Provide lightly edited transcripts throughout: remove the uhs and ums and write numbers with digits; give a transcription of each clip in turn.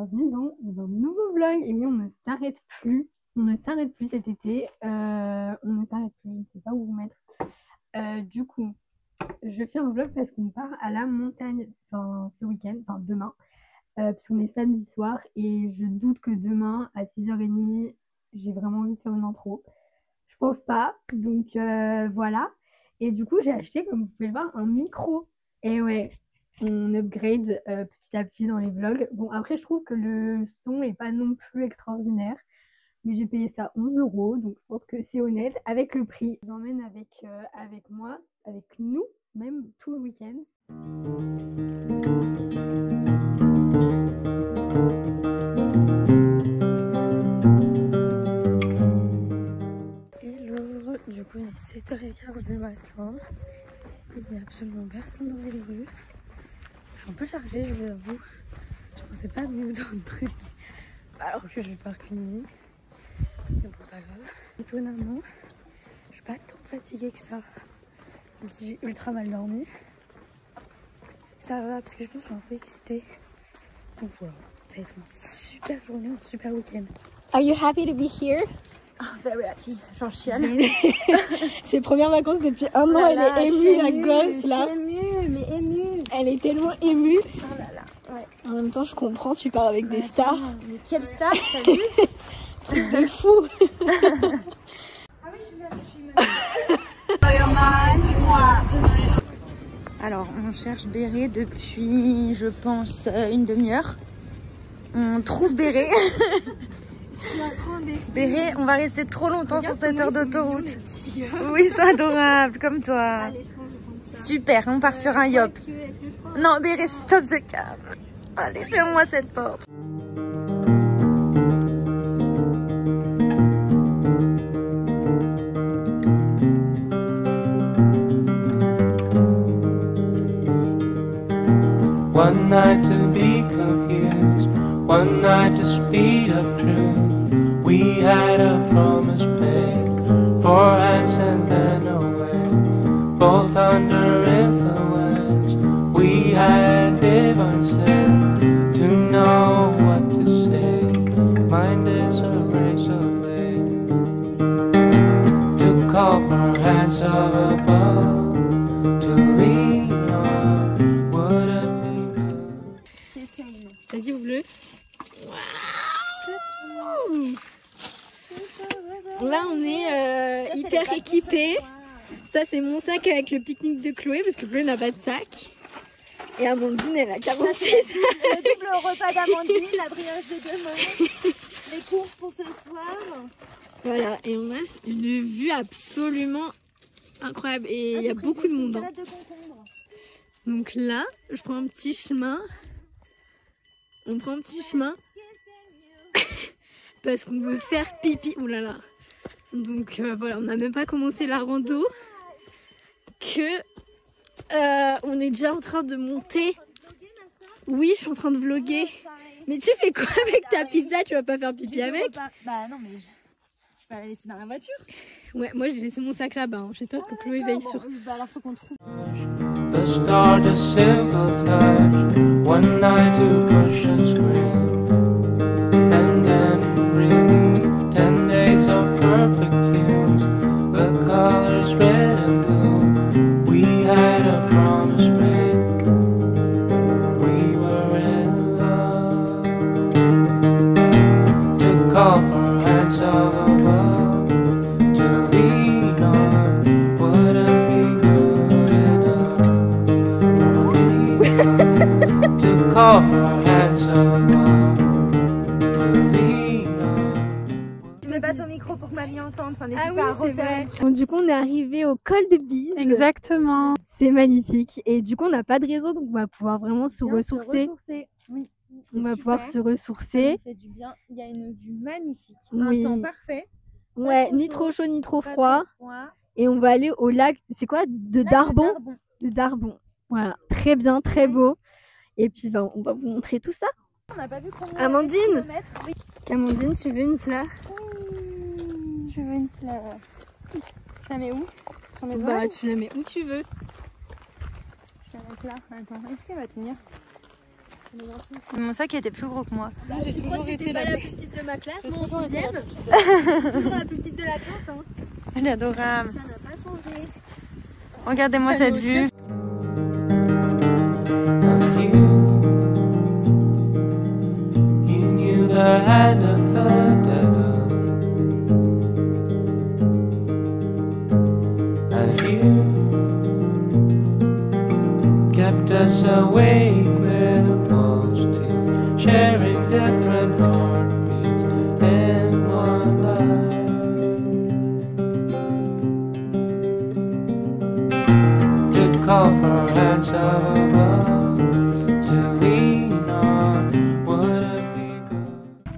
bienvenue dans un nouveau vlog. Et oui, on ne s'arrête plus. On ne s'arrête plus cet été. On ne s'arrête plus, je ne sais pas où vous mettre. Du coup, je fais un vlog parce qu'on part à la montagne ce week-end, enfin demain. Parce qu'on est samedi soir et je doute que demain à 6h30, j'ai vraiment envie de faire une intro. Je pense pas. Donc voilà. Et du coup, j'ai acheté, comme vous pouvez le voir, un micro. Et ouais, on upgrade petit à petit dans les vlogs. Bon, après, je trouve que le son est pas non plus extraordinaire. Mais j'ai payé ça 11 €, donc je pense que c'est honnête avec le prix. Je vous emmène avec moi, avec nous, même tout le week-end. Hello, du coup il est 7h15 du matin. Il n'y a absolument personne dans les rues. Je suis un peu chargée, je vous avoue. Je pensais pas venir dans le truc alors que je pars qu'une nuit. Mais bon, c'est pas grave. Étonnamment, je suis pas tant fatiguée que ça. Même si j'ai ultra mal dormi. Ça va parce que je pense que je suis un peu excitée. Donc voilà, ça va être une super journée, un super week-end. Are you happy to be here? Oh, very happy. J'en chiale. Ses premières vacances depuis un an, elle est émue, la gosse là. Émue. Elle est tellement émue. Oh là là. Ouais. En même temps, je comprends, tu pars avec des stars. Mais quelle star, t'as vu? Truc de fou. Ah oui, je suis Alors, on cherche Béret depuis, je pense, une demi-heure. On trouve Béret. Béret, on va rester trop longtemps sur cette heure d'autoroute. Oui, c'est adorable, comme toi. Allez, Super, on part sur un yop. Non, Béret, stop the car. Allez, ferme-moi cette porte. One night to be confused, one night to speed up truth. We had a promise made, 4 hands and then away. Both under influence, we had divine sense to know what to say. Mind is a razor blade to call for hands of above, to lean on. Would it be good? Vas-y, ouvre-le. Là, on est hyper équipés. Ça, c'est mon sac avec le pique-nique de Chloé parce que Chloé n'a pas de sac. Et Amandine, elle a 46. le double repas d'Amandine, la brioche de demain, les courses pour ce soir. Voilà, et on a une vue absolument incroyable. Et il y a beaucoup de monde. Salade de concombre. Donc là, je prends un petit chemin. On prend un petit chemin. Parce qu'on veut faire pipi. Ouh là là. Donc voilà, on n'a même pas commencé la rando. On est déjà en train de monter. Oui, je suis en train de vlogger. Mais tu fais quoi avec ta pizza? Tu vas pas faire pipi avec? Bah non, mais je vais la laisser dans la voiture. Ouais, moi j'ai laissé mon sac là-bas. Hein. J'espère que Chloé veille sur. Bah alors faut qu'on trouve. The start, a simple touch, one night to push and scream, and then relief, 10 days of perfect tunes, the colors red and blue, we had a promise made, we were in love, to call for hands of above, to lean on, wouldn't be good enough. To call for hands of love, to lean on. Tu mets pas ton micro pour que mamie entende. Enfin, n'hésite Ah pas à oui, c'est refaire. vrai. Donc, du coup, on est arrivé au col de Bise. Exactement. C'est magnifique. Et du coup, on n'a pas de réseau, donc on va pouvoir vraiment se ressourcer. Oui. On va pouvoir se ressourcer. Ça fait du bien. Il y a une vue magnifique. Oui. Un temps parfait. Ouais, trop ni chaud, trop chaud, ni trop pas froid. trop froid. Et on va aller au lac, c'est quoi? De Darbon. De Darbon. Voilà, très bien, très beau. Et puis, on va vous montrer tout ça. On n'a pas vu combien. Amandine, Oui. Amandine, tu veux une fleur? Oui, je veux une fleur. Je la mets où? Sur mes Bah, oreilles? tu la mets où tu veux. Je la mets là. Attends, est-ce qu'elle va tenir? Mon sac était plus gros que moi. J'ai toujours été la plus petite de ma classe, moi en 6ème. Toujours la plus petite de la classe. Hein. Elle est adorable. Ça n'a pas changé. Regardez-moi cette vue. You knew the hand of the devil, and you kept us awake with false teeth, sharing different heartbeats in one life. To call for hands of above, to lean on, would it be good?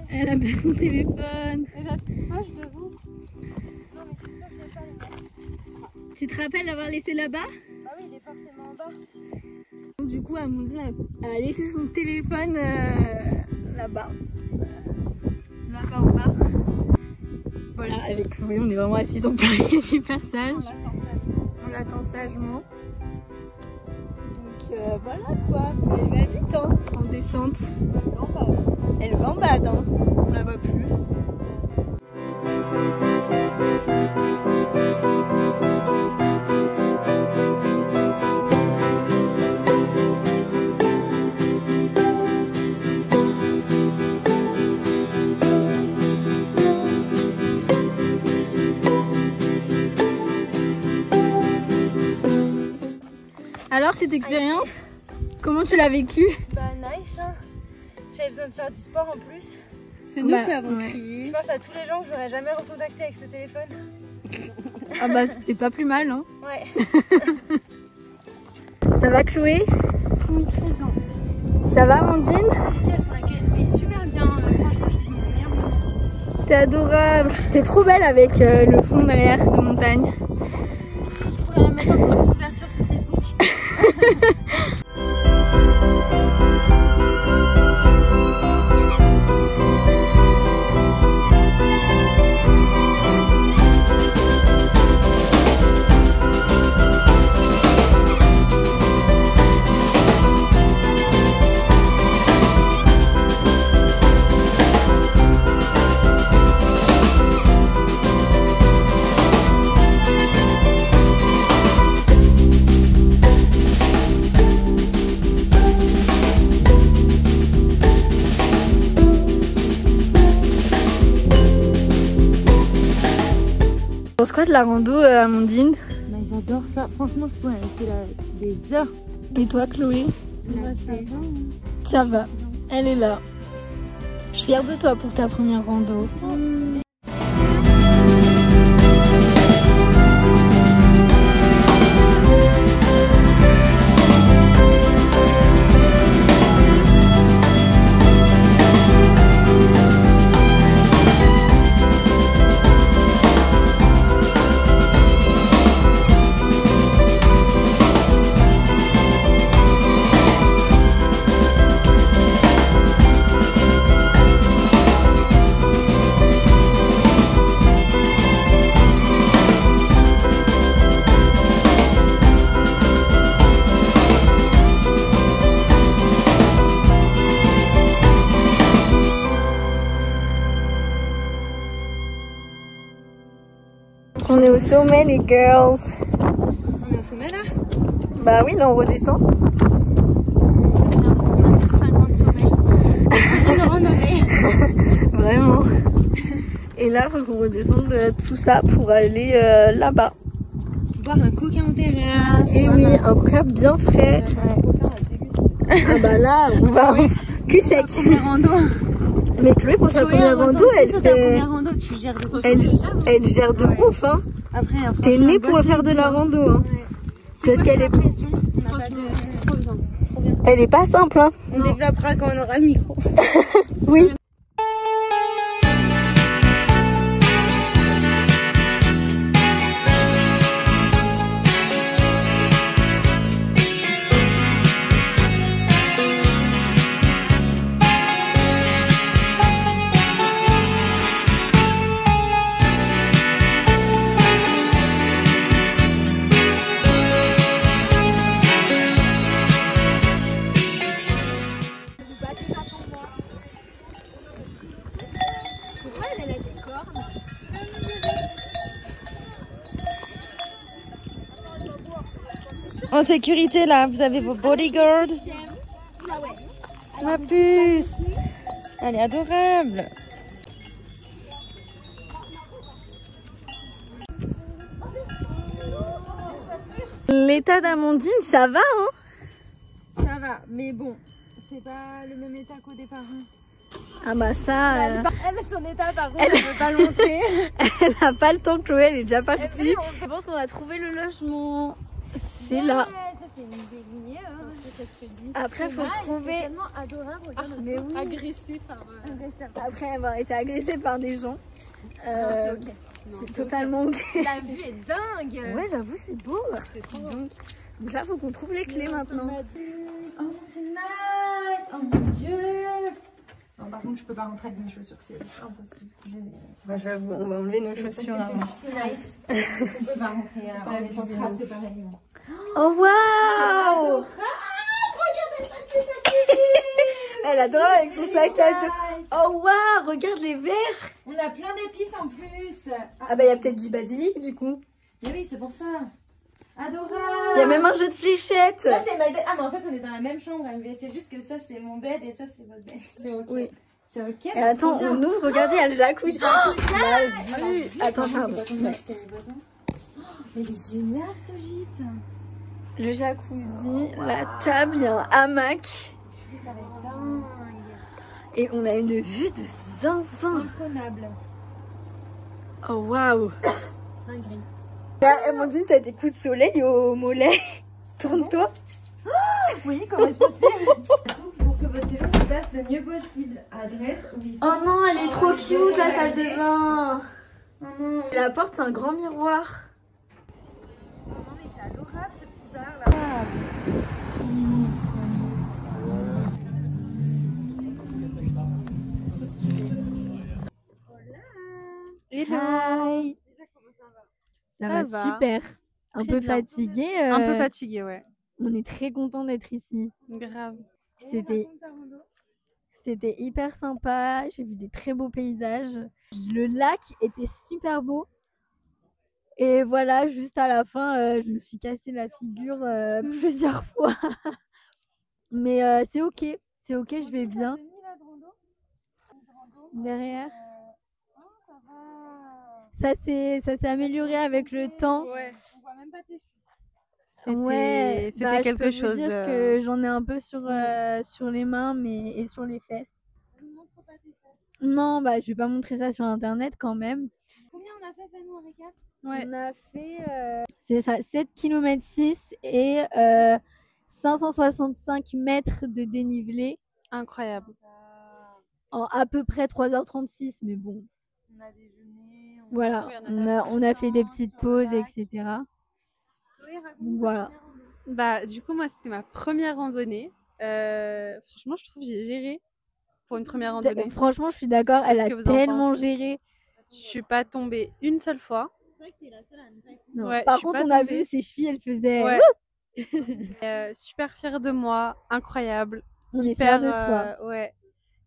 Elle a pas son téléphone. Et la petite poche devant. Non, mais je suis sûre que c'est pas les miens. Tu te rappelles l'avoir laissé là-bas? Bah oui, il est forcément en bas. Du coup, Amandine a laissé son téléphone là-bas. Là-bas en bas. Voilà, avec Chloé, on est vraiment assis en plein milieu du passage. On l'attend sagement. Donc voilà quoi. Elle va vite hein, en descente. Elle gambade, hein. On la voit plus. Alors cette expérience, comment tu l'as vécue? Bah nice hein. J'avais besoin de faire du sport en plus. C'est nous qui avons crié. Je pense à tous les gens que j'aurais jamais recontacté avec ce téléphone. Ah bah c'est pas plus mal hein. Ouais. Ça va Chloé? Oui, très bien. Ça va Amandine? Elle accueille super bien. Franchement, je suis une meilleure maman. T'es adorable. T'es trop belle avec le fond derrière de montagne. Je pourrais la mettre en photo de couverture sur Facebook. Tu penses quoi de la rando Amandine? Bah, j'adore ça. Franchement, je pourrais rester là des heures. Et toi Chloé? Ça va. Elle est là. Je suis fière de toi pour ta première rando. On est au sommet les girls. On est au sommet là? Bah oui, là on redescend. J'ai l'impression qu'on a fait 50 sommets. On randonnée. Vraiment. Et là, il faut qu'on redescende tout ça pour aller là-bas. Boire un coca en terrasse. Et oui, un coca bien frais. Ah bah là, on va cul sec. Mais Chloé, pour sa première rando, tu gères de elle gère de ouf. Hein. Après, t'es née pour faire de la rando. Hein. Parce qu'elle est... Elle est pas simple. Hein. On développera quand on aura le micro. Oui. en sécurité là, vous avez vos bodyguards. La puce. Elle est adorable. L'état d'Amandine, ça va, hein? Ça va, mais bon, c'est pas le même état qu'au départ. Ah bah ça... Elle, son état par contre, elle ne peut pas le montrer. Elle a pas le temps, Chloé, elle est déjà partie. Je pense qu'on a trouvé le logement. C'est là. Ça c'est une bélier. Après, faut trouver... C'est tellement adorable, regarde. Mais oui. Agressée par... Après avoir été agressée par des gens. c'est ok. C'est totalement ok. La vue est dingue. Ouais, j'avoue, c'est beau. Donc là, faut qu'on trouve les clés maintenant. Oh, c'est nice. Oh mon dieu. Non, par contre, je peux pas rentrer avec mes chaussures, c'est impossible. Moi, j'avoue, on va enlever nos chaussures. C'est si nice. On peut pas rentrer en étant c'est pareil. Oh waouh! Regardez ça, super cuisine. Elle adore avec son sac à dos. Oh waouh! Regarde les verres. On a plein d'épices en plus. Ah bah, il y a peut-être du basilic du coup. Mais oui, c'est pour ça. Adorable. Il y a même un jeu de fléchettes. Ça, c'est my bed. Ah, mais en fait, on est dans la même chambre, MV. C'est juste que ça, c'est mon bed et ça, c'est votre bed. C'est ok. Oui. C'est ok. Et attends, on ouvre, regardez, il y a le jacuzzi. Oh, la vue. Attends, pardon. Mais il est génial ce gîte. Le jacuzzi, la table, il y a un hamac. Ça va être dingue. Et on a une vue de zinzin. Imprenable. Oh waouh. Dinguerie. Amandine, t'as des coups de soleil au mollet. Tourne-toi. Oui, comment est-ce possible? Pour que votre séjour se passe le mieux possible. Adresse, oui. Oh non, elle est trop cute, la salle de bain. Oh non. La porte, c'est un grand miroir. Non, mais c'est adorable ce petit bar là. Hi. Ça va super. Un peu fatigué. Un peu fatiguée, ouais. On est très content d'être ici. Grave. C'était hyper sympa. J'ai vu des très beaux paysages. Le lac était super beau. Et voilà, juste à la fin, je me suis cassé la figure plusieurs fois. Mais c'est ok. C'est ok, je vais bien. Derrière. Ça s'est amélioré avec le temps. Ouais. On voit même pas tes chutes. Ouais, C'était bah, quelque je peux vous chose. dire que j'en ai un peu sur les mains et sur les fesses. Non, bah je vais pas montrer ça sur internet quand même. Combien on a fait, fais-nous un récap? Ouais. On a fait c'est ça, 7 km 6 et 565 mètres de dénivelé Incroyable. en à peu près 3h36, mais bon. On a déjeuné. Voilà, on a fait des petites pauses, etc. Donc voilà. Bah, du coup, moi, c'était ma première randonnée. Franchement, je trouve que j'ai géré pour une première randonnée. Franchement, je suis d'accord, Je sais elle pas a ce que vous en tellement pensez. géré. Je suis pas tombée une seule fois. C'est vrai que t'es la seule à ne pas être. Non. Ouais, Par je suis contre, pas on a tombée. vu ses chevilles, elle faisait. Ouais. Super fière de moi, incroyable. On est fiers de toi. Ouais,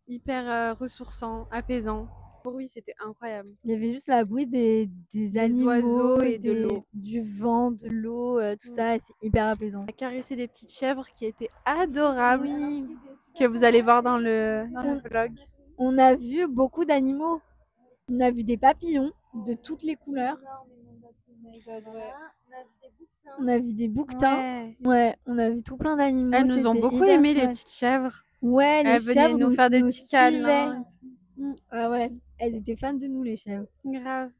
hyper ressourçant, apaisant. Oui, c'était incroyable. Il y avait juste la bruit des animaux, oiseaux et de l'eau. du vent, de l'eau, tout ça, et c'est hyper apaisant. On a caressé des petites chèvres qui étaient adorables, que vous allez voir dans le vlog. On a vu beaucoup d'animaux. On a vu des papillons de toutes les couleurs. On a vu des bouquetins. Ouais, on a vu tout plein d'animaux. Elles nous ont c'était beaucoup hyper aimé, les chouette. petites chèvres. Ouais, les Elles venaient chèvres nous faire des nous petits câlins. suivaient. Ah ouais, elles étaient fans de nous, les chèvres. Grave.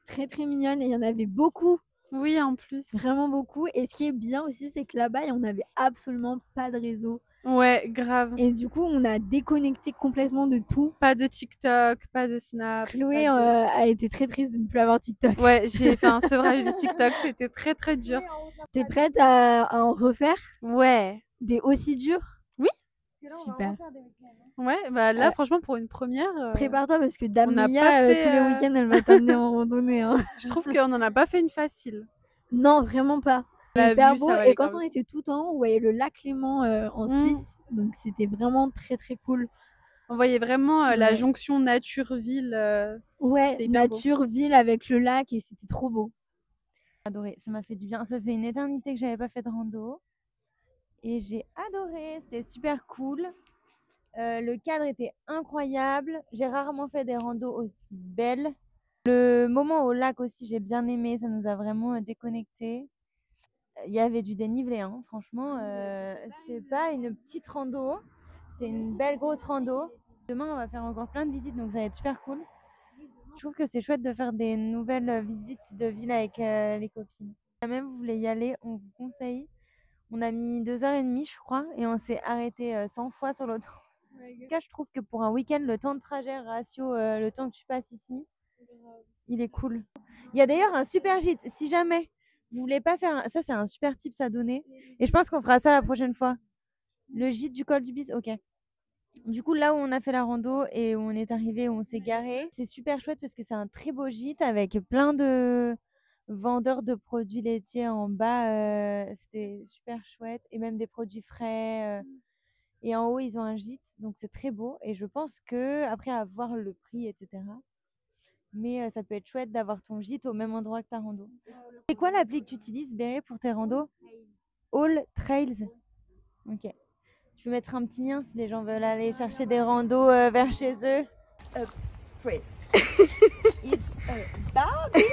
Très très mignonnes et il y en avait beaucoup, Oui, en plus. vraiment beaucoup. Et ce qui est bien aussi, c'est que là-bas, on n'avait absolument pas de réseau. Ouais, grave. Et du coup, on a déconnecté complètement de tout. Pas de TikTok, pas de Snap. Chloé pas de- a été très triste de ne plus avoir TikTok. Ouais, j'ai fait un sevrage de TikTok, c'était très très dur. T'es prête à en refaire Ouais. des aussi durs? Oui. Super. Ouais, bah là, franchement, pour une première, Prépare-toi parce que n'a Damia, pas fait, tous les week-ends, elle va t'amener en randonnée. Hein. je trouve qu'on n'en a pas fait une facile. Non, vraiment pas. La Hyper vue, beau. ça valait Et quand grave. on était tout en haut, on voyait le lac Léman en Suisse. Donc c'était vraiment très très cool. On voyait vraiment la Ouais. jonction nature-ville. Ouais, C'était hyper beau. nature, ville avec le lac et c'était trop beau. Adoré, ça m'a fait du bien. Ça fait une éternité que j'avais pas fait de rando. Et j'ai adoré, c'était super cool. Le cadre était incroyable. J'ai rarement fait des randos aussi belles. Le moment au lac aussi, j'ai bien aimé. Ça nous a vraiment déconnectés. Il y avait du dénivelé, hein. Franchement, c'était pas une petite rando. C'était une belle grosse rando. Demain, on va faire encore plein de visites, donc ça va être super cool. Je trouve que c'est chouette de faire des nouvelles visites de ville avec les copines. Si jamais vous voulez y aller, on vous conseille. On a mis 2h30, je crois, et on s'est arrêté 100 fois sur l'autoroute. En tout cas, je trouve que pour un week-end, le temps de trajet ratio, le temps que tu passes ici, il est cool. Il y a d'ailleurs un super gîte. Si jamais vous voulez pas faire... Ça, c'est un super tips à donner. Et je pense qu'on fera ça la prochaine fois. Le gîte du col du Bis, ok. Du coup, là où on a fait la rando et où on est arrivé, où on s'est garé, c'est super chouette parce que c'est un très beau gîte avec plein de vendeurs de produits laitiers en bas. C'était super chouette. Et même des produits frais. Et en haut, ils ont un gîte. Donc, c'est très beau. Et je pense que après avoir le prix, etc. Mais ça peut être chouette d'avoir ton gîte au même endroit que ta rando. C'est quoi l'appli que tu utilises, Béré, pour tes randos? All Trails. Ok. Je vais mettre un petit lien si les gens veulent aller chercher des randos vers chez eux. Spritz. It's a Barbie.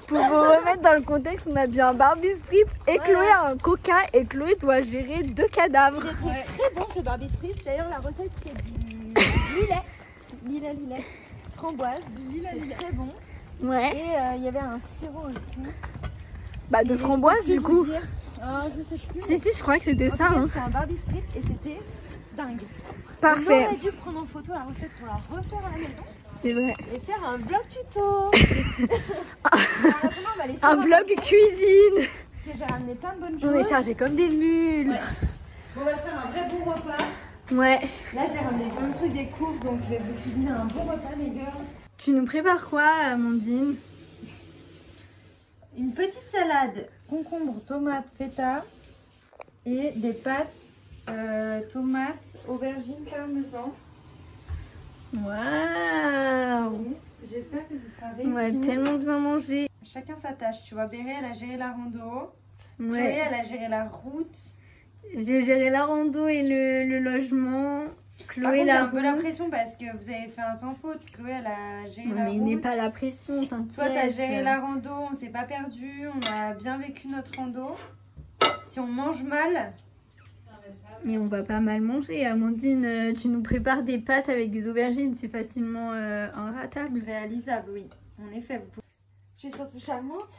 Pour vous remettre dans le contexte, on a bu un Barbie Spritz et Chloé a un Coca et Chloé doit gérer 2 cadavres. C'est très bon ce Barbie Spritz. D'ailleurs, la recette c'est du lilet. Framboise. C'est très bon. Ouais. Et il y avait un sirop aussi. Bah de framboise du coup. Je sais plus. Si, je crois que c'était ça. Hein. C'était un Barbie Spritz et c'était dingue. Parfait. On aurait dû prendre en photo la recette pour la refaire à la maison. C'est vrai. Et faire un vlog tuto. Un vlog cuisine. Parce que j'ai ramené plein de bonnes choses. On est chargés comme des mules. Ouais. On va se faire un vrai bon repas. Ouais. Là j'ai ramené plein de trucs des courses, donc je vais vous cuisiner un bon repas les girls. Tu nous prépares quoi, Amandine? Une petite salade, concombre, tomate, feta et des pâtes, tomates, aubergines, parmesan. Waouh. J'espère que ce sera réussi. On va tellement bien manger. Chacun sa tâche, tu vois. Béré, elle a géré la rando. Ouais. Chloé, elle a géré la route. J'ai géré la rando et le logement. Chloé, Par contre, j'ai la un peu la route. pression parce que vous avez fait un sans faute. Chloé, elle a géré Non, la mais route. n'est pas la pression, t'inquiète. Toi, t'as géré la rando, on s'est pas perdu, on a bien vécu notre rando. Si on mange mal... Mais on va pas mal manger, Amandine. Tu nous prépares des pâtes avec des aubergines, c'est facilement inratable. Réalisable, oui. En effet, vous pouvez... Je suis surtout charmante.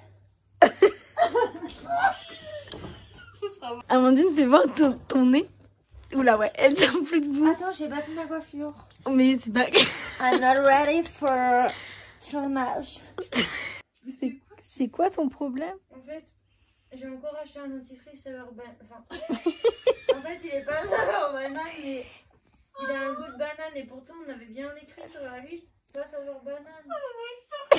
Amandine, fais voir ton nez. Oula, ouais, elle tient plus debout. Attends, j'ai pas fait ma coiffure. Mais c'est pas... I'm not ready for tournage. C'est quoi ton problème? En fait, j'ai encore acheté un dentifrice saveur banane. Enfin, en fait, il est pas saveur banane, mais il a un goût de banane. Et pourtant, on avait bien écrit sur la liste, pas saveur banane.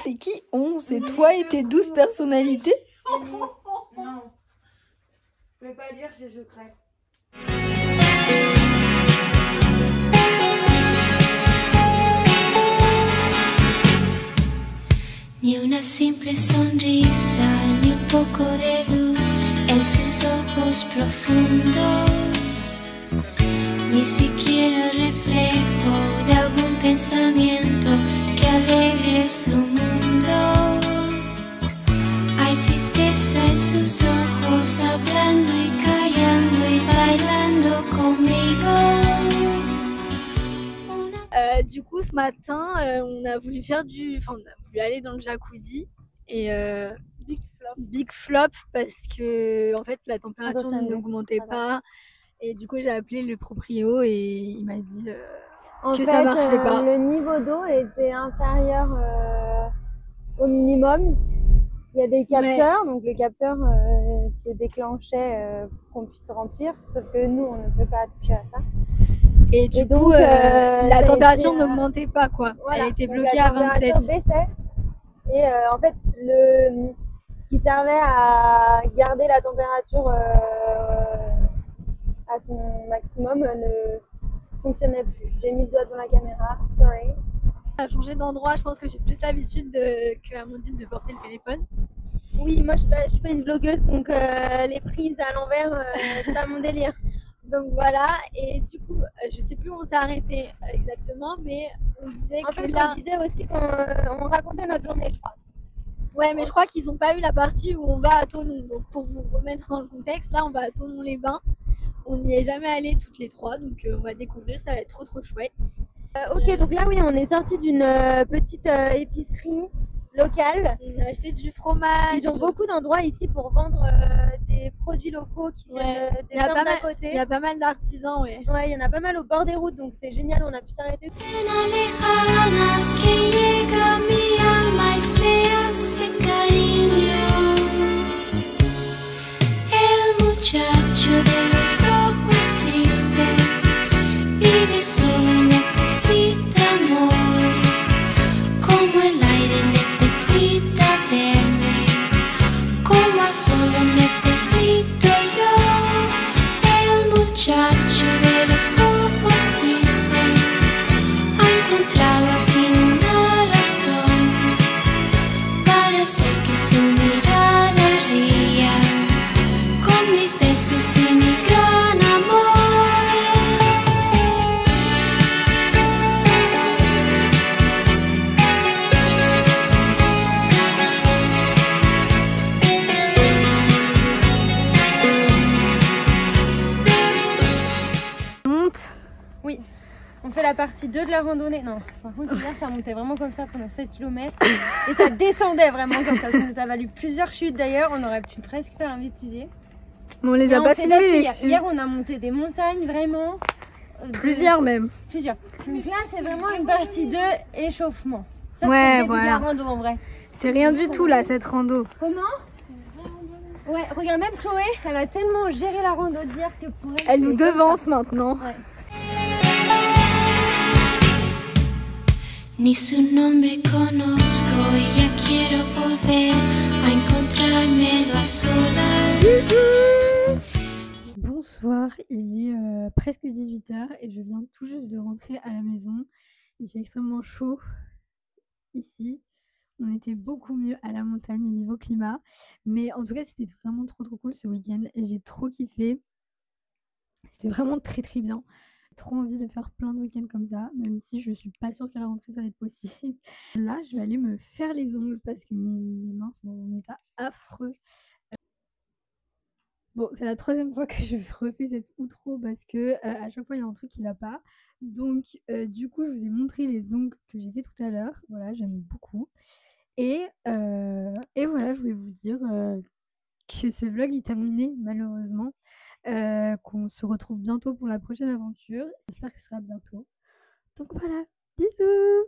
C'est qui on? C'est toi et tes 12 personnalités? Non. Je vais pas le dire, c'est secret. Ni una simple sonrisa, ni un poco de luz en sus ojos profundos, ni siquiera el reflejo de algún pensamiento que alegre su mundo. Hay tristeza en sus ojos, hablando y callando y bailando conmigo. Du coup, ce matin, on a voulu faire Enfin, on a voulu aller dans le jacuzzi. Et big flop parce que, en fait, la température n'augmentait pas. Et du coup, j'ai appelé le proprio et il m'a dit que ça marchait pas. Le niveau d'eau était inférieur au minimum. Il y a des capteurs, donc le capteur se déclenchait pour qu'on puisse se remplir. Sauf que nous, on ne peut pas toucher à ça. Et du coup, donc, la température n'augmentait pas, quoi. Voilà. Elle était Donc, bloquée la à 27. température baissait. Et en fait, ce qui servait à garder la température à son maximum ne fonctionnait plus. J'ai mis le doigt devant la caméra, sorry. Ça a changé d'endroit, je pense que j'ai plus l'habitude que Amandine de porter le téléphone. Oui, moi je suis pas une vlogueuse, donc les prises à l'envers, c'est pas mon délire. Donc voilà, et du coup, je sais plus où on s'est arrêté exactement, mais on disait En que fait, là. on disait aussi qu'on on racontait notre journée, je crois. Ouais, mais je crois qu'ils n'ont pas eu la partie où on va à Thonon. Donc pour vous remettre dans le contexte, là on va à Thonon-les-Bains. On n'y est jamais allé toutes les trois, donc on va découvrir, ça va être trop chouette. Ok, donc là oui, on est sorti d'une petite épicerie locale. On a acheté du fromage. Ils ont beaucoup d'endroits ici pour vendre des produits locaux qui viennent des Il y a fermes pas d'à mal- côté. Il y a pas mal d'artisans, ouais. Ouais, il y en a pas mal au bord des routes, donc c'est génial, on a pu s'arrêter. Pena lejana que llega a mi alma y se hace cariño. El muchacho de los ojos tristes vive solo y necesita amor, como el aire necesita verme, como a solo necesito yo. El muchacho de los ojos tristes ha encontrado al fin una razón para hacer que su mirada ría con mis besos y mi gran amor. Oui, on fait la partie 2 de la randonnée. Non, par contre hier ça montait vraiment comme ça pendant 7 km et ça descendait vraiment comme ça. Ça nous a valu plusieurs chutes d'ailleurs, on aurait pu presque faire un bêtisier. Mais on les Mais a on pas s'est battu filmés. hier. Hier on a monté des montagnes vraiment. Plusieurs même. Plusieurs. Donc là c'est vraiment une partie 2 échauffement. Ça, Ouais, c'est le début voilà. de la rando en vrai. C'est rien du tout là, cette rando. Comment? Ouais, regarde, même Chloé, elle a tellement géré la rando d'hier que pour elle. Elle c'est nous comme devance ça. maintenant. Ouais. Ni su nombre conozco y ya quiero volver a encontrármelo a solas. Bonsoir, il est presque 18h et je viens tout juste de rentrer à la maison. Il fait extrêmement chaud ici. On était beaucoup mieux à la montagne niveau climat. Mais en tout cas, c'était vraiment trop cool ce week-end. J'ai trop kiffé. C'était vraiment très bien. Trop envie de faire plein de week-ends comme ça, même si je suis pas sûre qu'à la rentrée ça va être possible. Là, je vais aller me faire les ongles parce que mes mains sont dans un état affreux. Bon, c'est la 3e fois que je refais cette outro parce que à chaque fois il y a un truc qui va pas. Donc du coup, je vous ai montré les ongles que j'ai fait tout à l'heure. Voilà, j'aime beaucoup. Et voilà, je voulais vous dire que ce vlog est terminé malheureusement. Qu'on se retrouve bientôt pour la prochaine aventure. J'espère que ce sera bientôt. Donc voilà, bisous!